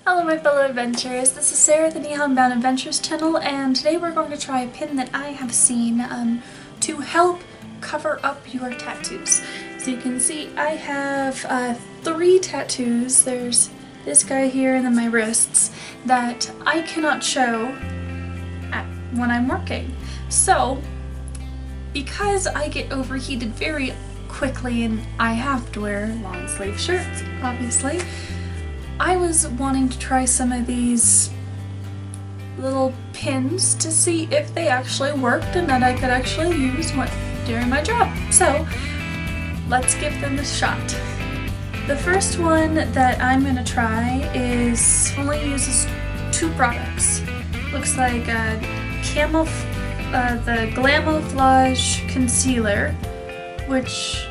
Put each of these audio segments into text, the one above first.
Hello my fellow adventurers, this is Sarah at the Neon Bound Adventures channel, and today we're going to try a pin that I have seen to help cover up your tattoos. So you can see I have 3 tattoos. There's this guy here and then my wrists that I cannot show when I'm working. So because I get overheated very quickly and I have to wear long sleeve shirts, obviously, I was wanting to try some of these little pins to see if they actually worked and that I could actually use during my job. So let's give them a shot. The first one that I'm going to try only uses 2 products. Looks like the Glamouflage Concealer, which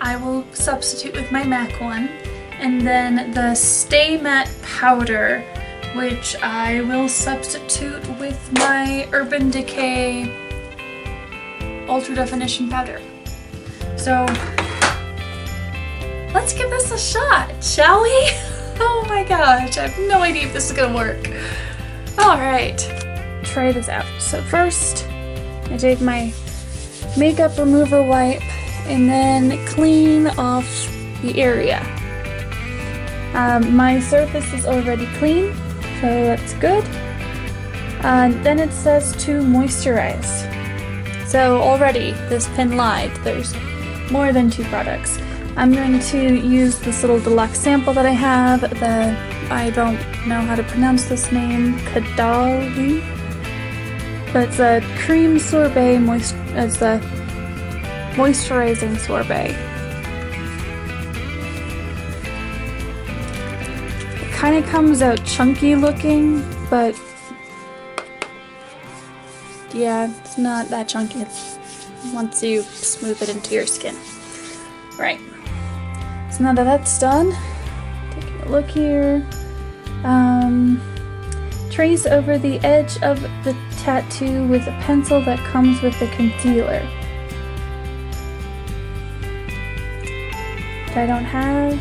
I will substitute with my MAC one, and then the Stay Matte Powder, which I will substitute with my Urban Decay Ultra Definition Powder. So let's give this a shot, shall we? Oh my gosh, I have no idea if this is gonna work. Alright, try this out. So first, I take my makeup remover wipe and then clean off the area. My surface is already clean, so that's good. Then it says to moisturize. So already this pin lied. There's more than 2 products. I'm going to use this little deluxe sample that I have. I don't know how to pronounce this name, Kadali. But it's a cream sorbet moisturizing sorbet. It kind of comes out chunky looking, but yeah, it's not that chunky once you smooth it into your skin. Right. So now that that's done, taking a look here, trace over the edge of the tattoo with a pencil that comes with the concealer. I don't have.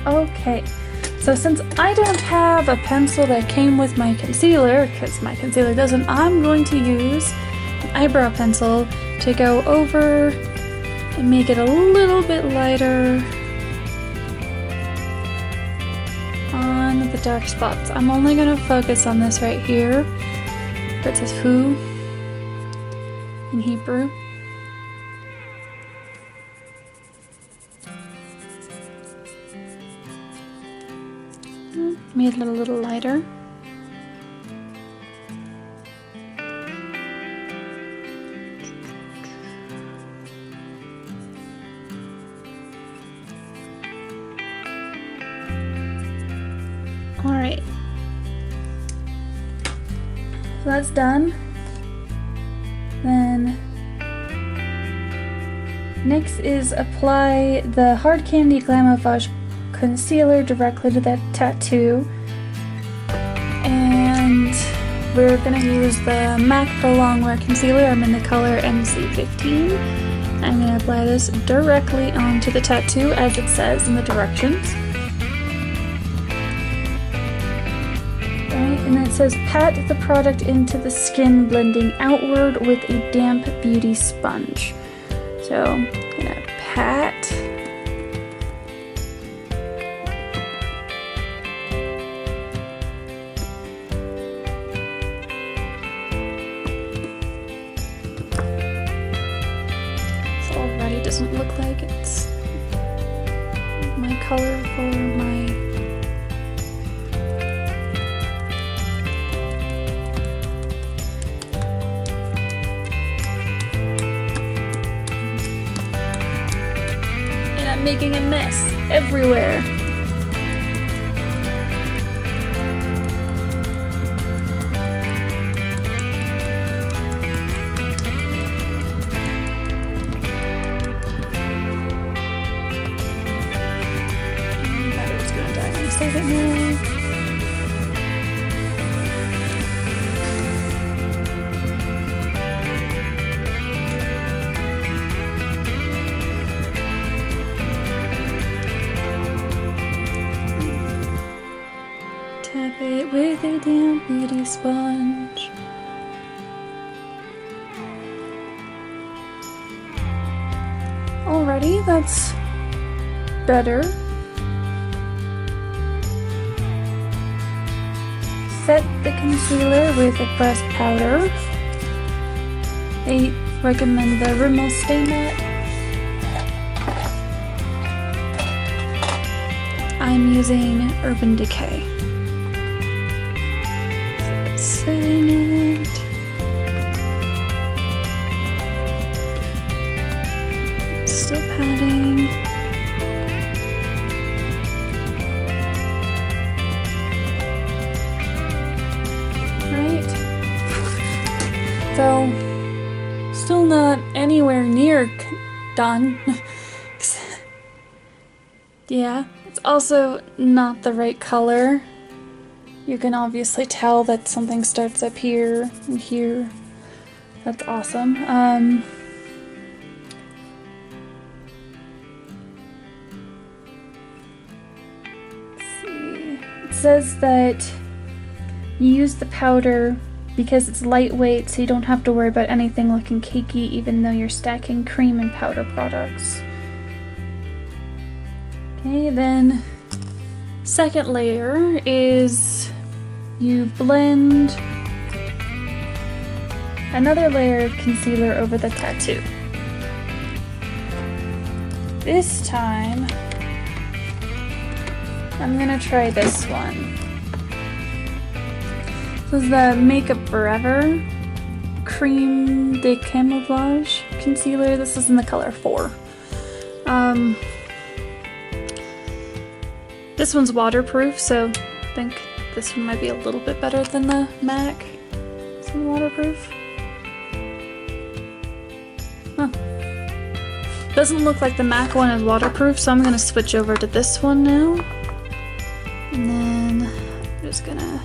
Okay, so since I don't have a pencil that came with my concealer, because my concealer doesn't, I'm going to use an eyebrow pencil to go over and make it a little bit lighter on the dark spots. I'm only going to focus on this right here, where it says who in Hebrew. Made it a little lighter. Alright. So that's done. Then next is apply the Hard Candy Glamouflage Concealer directly to that tattoo, and we're going to use the MAC Pro Longwear Concealer. I'm in the color MC15. I'm going to apply this directly onto the tattoo as it says in the directions. Right, and then it says pat the product into the skin, blending outward with a damp beauty sponge. So I'm going to pat. Already doesn't look like it's my color for my and I'm making a mess everywhere. Save it now. tap it with a damp beauty sponge. Alrighty, that's better. Set the concealer with a pressed powder. I recommend the Rimmel Stay Matte. I'm using Urban Decay. Setting it. Still patting. Right. So, still not anywhere near done. Yeah, it's also not the right color. You can obviously tell that something starts up here and here. That's awesome. Let's see. It says that you use the powder because it's lightweight, so you don't have to worry about anything looking cakey even though you're stacking cream and powder products. Okay, then second layer is you blend another layer of concealer over the tattoo. This time, I'm gonna try this one. This is the Makeup Forever Cream de Camouflage Concealer. This is in the color 4. This one's waterproof, so I think this one might be a little bit better than the MAC. This one waterproof. Huh. Doesn't look like the MAC one is waterproof, so I'm gonna switch over to this one now. And then I'm just gonna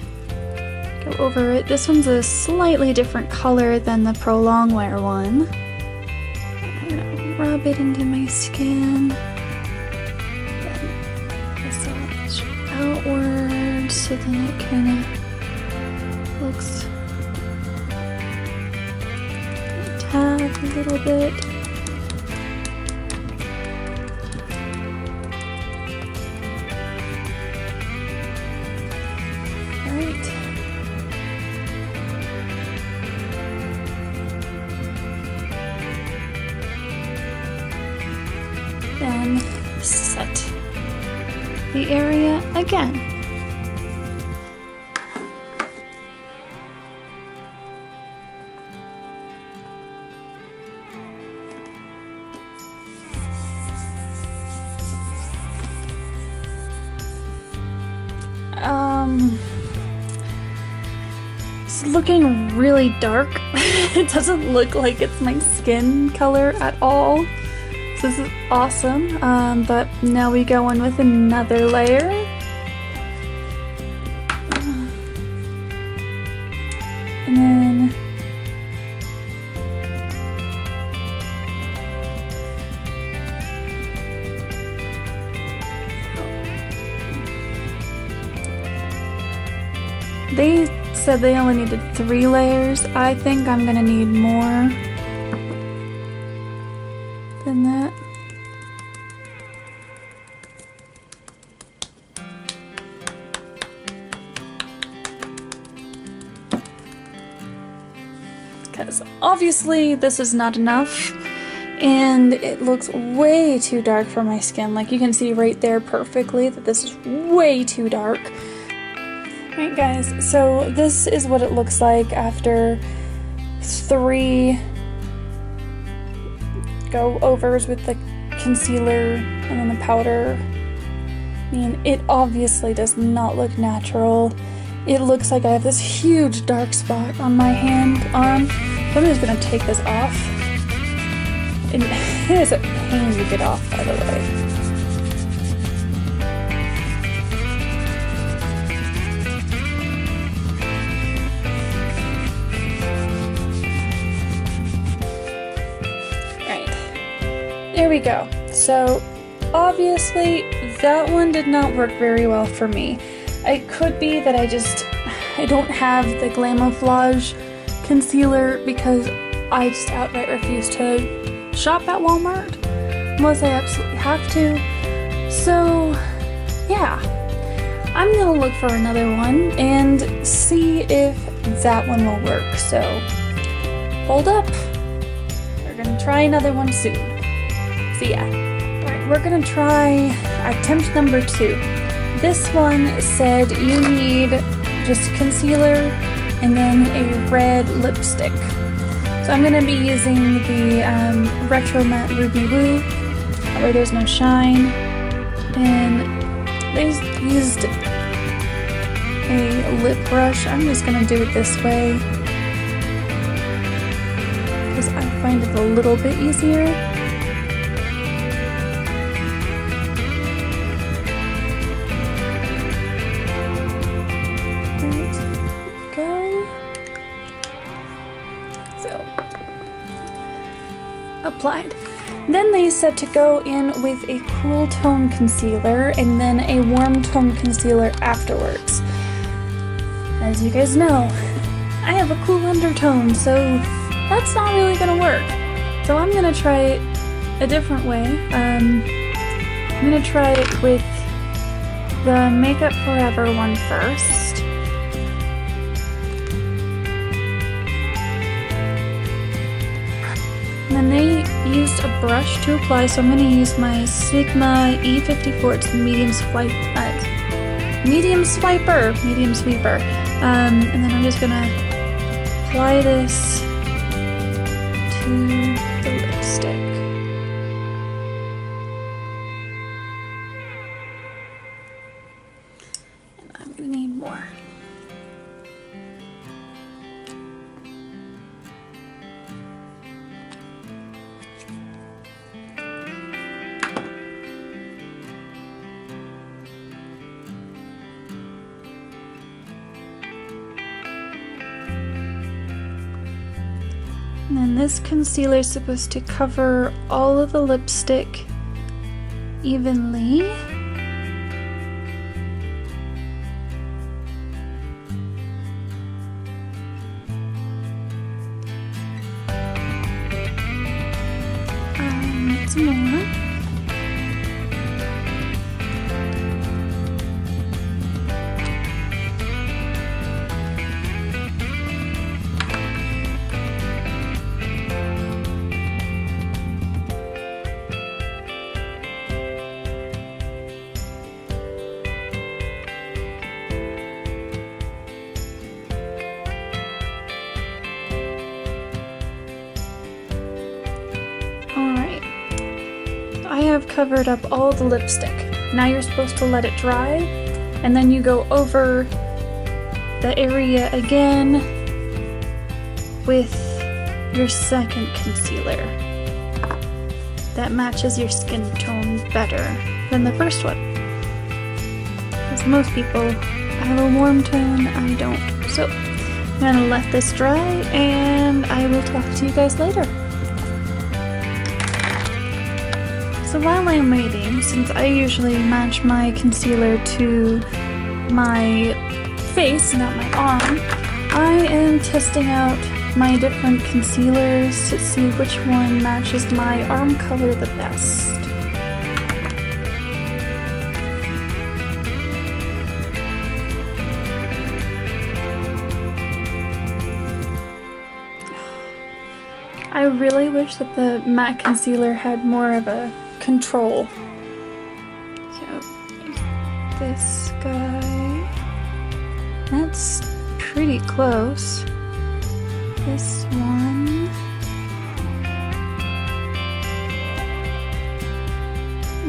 go over it. This one's a slightly different color than the Pro Longwear one. I'm gonna rub it into my skin. Outward, so then it kind of looks tap a little bit. Alright. Then set the area again. It's looking really dark. It doesn't look like it's my skin color at all. So this is awesome, but now we go in with another layer. And then they said they only needed 3 layers. I think I'm gonna need more than that. Because obviously this is not enough and it looks way too dark for my skin. Like you can see right there perfectly that this is way too dark. Alright guys, so this is what it looks like after 3 go-overs with the concealer and then the powder. I mean, it obviously does not look natural. It looks like I have this huge dark spot on my arm. So I'm just gonna take this off. And it is a pain to get off, by the way. There we go. So obviously that one did not work very well for me. It could be that I don't have the Glamouflage concealer because I just outright refuse to shop at Walmart unless I absolutely have to. So yeah, I'm gonna look for another one and see if that one will work. So hold up, we're gonna try another one soon. So yeah, alright, we're gonna try attempt number 2. This one said you need just concealer and then a red lipstick. So I'm gonna be using the Retro Matte Ruby Woo, where there's no shine, and they used a lip brush. I'm just gonna do it this way because I find it a little bit easier. Applied. Then they said to go in with a cool tone concealer and then a warm tone concealer afterwards. As you guys know, I have a cool undertone, so that's not really gonna work. So I'm gonna try it a different way. I'm gonna try it with the Makeup Forever one first. And then they used a brush to apply, so I'm going to use my Sigma E54. It's the medium swiper. And then I'm just going to apply this to the lipstick. And I'm going to need more. And then this concealer is supposed to cover all of the lipstick evenly. Some more. I have covered up all the lipstick. Now you're supposed to let it dry, and then you go over the area again with your second concealer that matches your skin tone better than the first one. Because most people have a warm tone, I don't. So I'm gonna let this dry, and I will talk to you guys later. So while I'm waiting, since I usually match my concealer to my face, not my arm, I am testing out my different concealers to see which one matches my arm color the best. I really wish that the matte concealer had more of a control. So this guy, that's pretty close. This one,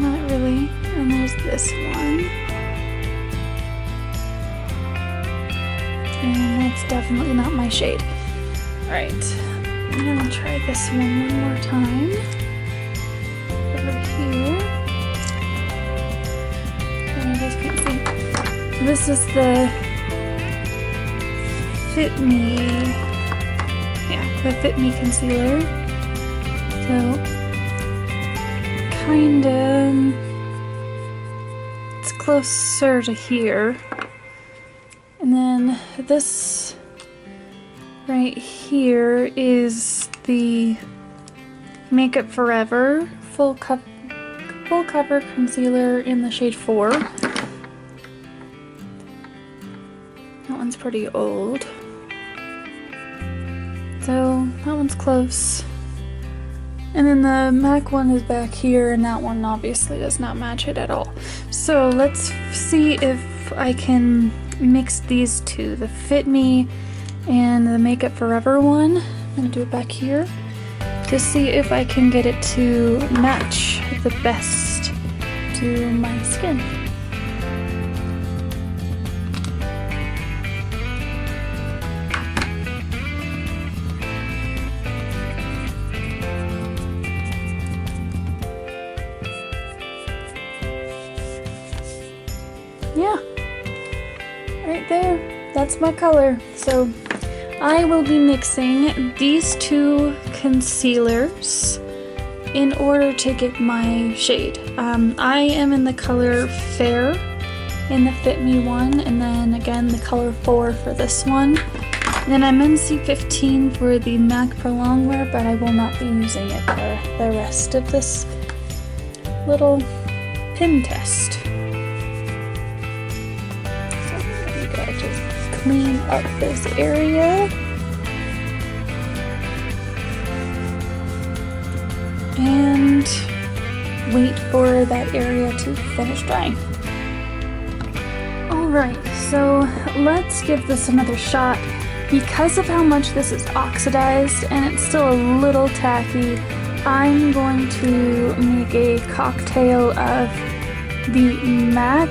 not really. And there's this one, and that's definitely not my shade. All right, I'm gonna try this one more time. Over here. And you guys can't see. This is the Fit Me concealer. So kinda it's closer to here. And then this right here is the Makeup Forever full cover concealer in the shade 4. That one's pretty old. So that one's close. And then the MAC one is back here, and that one obviously does not match it at all. So let's see if I can mix these two, the Fit Me and the Makeup Forever one. I'm gonna do it back here to see if I can get it to match the best to my skin. Yeah, right there, that's my color. So I will be mixing these two concealers in order to get my shade. I am in the color Fair in the Fit Me one, and then again the color 4 for this one. And then I'm in C15 for the MAC Pro Longwear, but I will not be using it for the rest of this little pin test. Clean up this area and wait for that area to finish drying. Alright, so let's give this another shot. Because of how much this is oxidized and it's still a little tacky, I'm going to make a cocktail of the MAC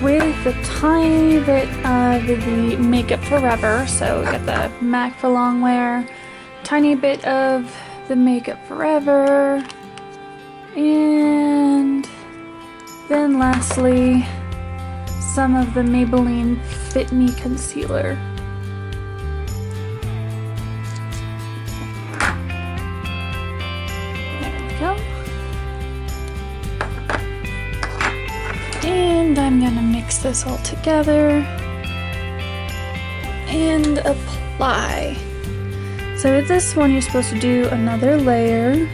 with a tiny bit of the Makeup Forever. So we got the MAC for Longwear, tiny bit of the Makeup Forever, and then lastly some of the Maybelline Fit Me concealer. There we go. And I'm gonna mix this all together and apply. So with this one, you're supposed to do another layer.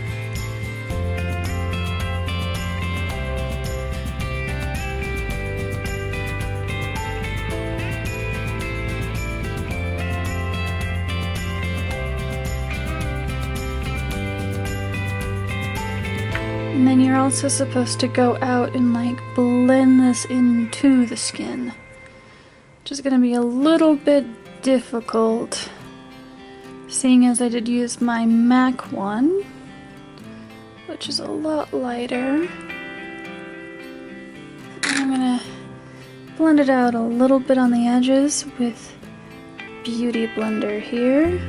And then you're also supposed to go out and like blend this into the skin, which is going to be a little bit difficult, seeing as I did use my MAC one, which is a lot lighter. I'm going to blend it out a little bit on the edges with Beauty Blender here.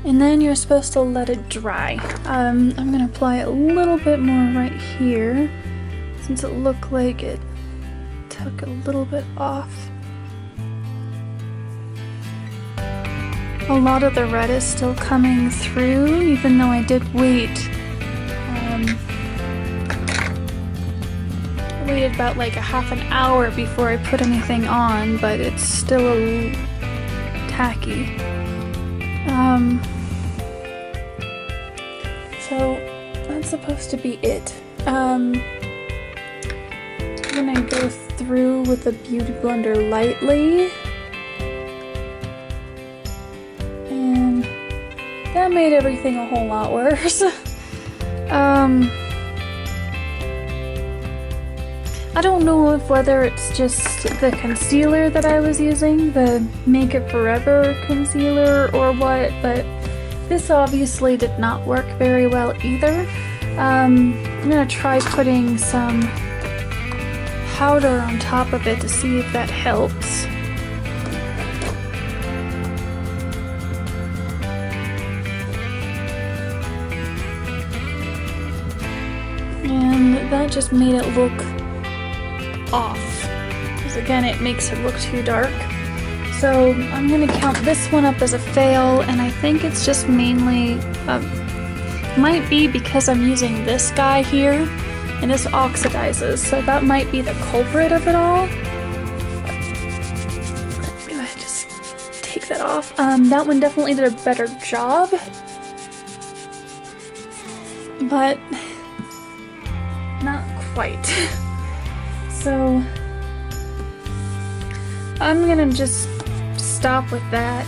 And then you're supposed to let it dry. I'm going to apply a little bit more right here, since it looked like it took a little bit off. A lot of the red is still coming through, even though I did wait. I waited about like a half an hour before I put anything on, but it's still a little tacky. So that's supposed to be it. I'm gonna go through with the Beauty Blender lightly, and that made everything a whole lot worse. I don't know whether it's just the concealer that I was using, the Makeup Forever concealer, or what, but this obviously did not work very well either. I'm gonna try putting some powder on top of it to see if that helps. And that just made it look off, because again it makes it look too dark. So I'm gonna count this one up as a fail, and I think it's just mainly might be because I'm using this guy here, and this oxidizes, so that might be the culprit of it all. Maybe I just take that off. That one definitely did a better job, but not quite. So I'm gonna just stop with that.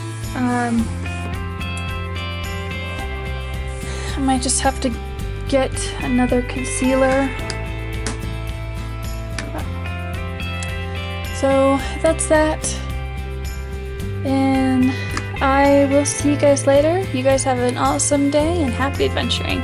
I might just have to get another concealer. So that's that, and I will see you guys later. You guys have an awesome day and happy adventuring.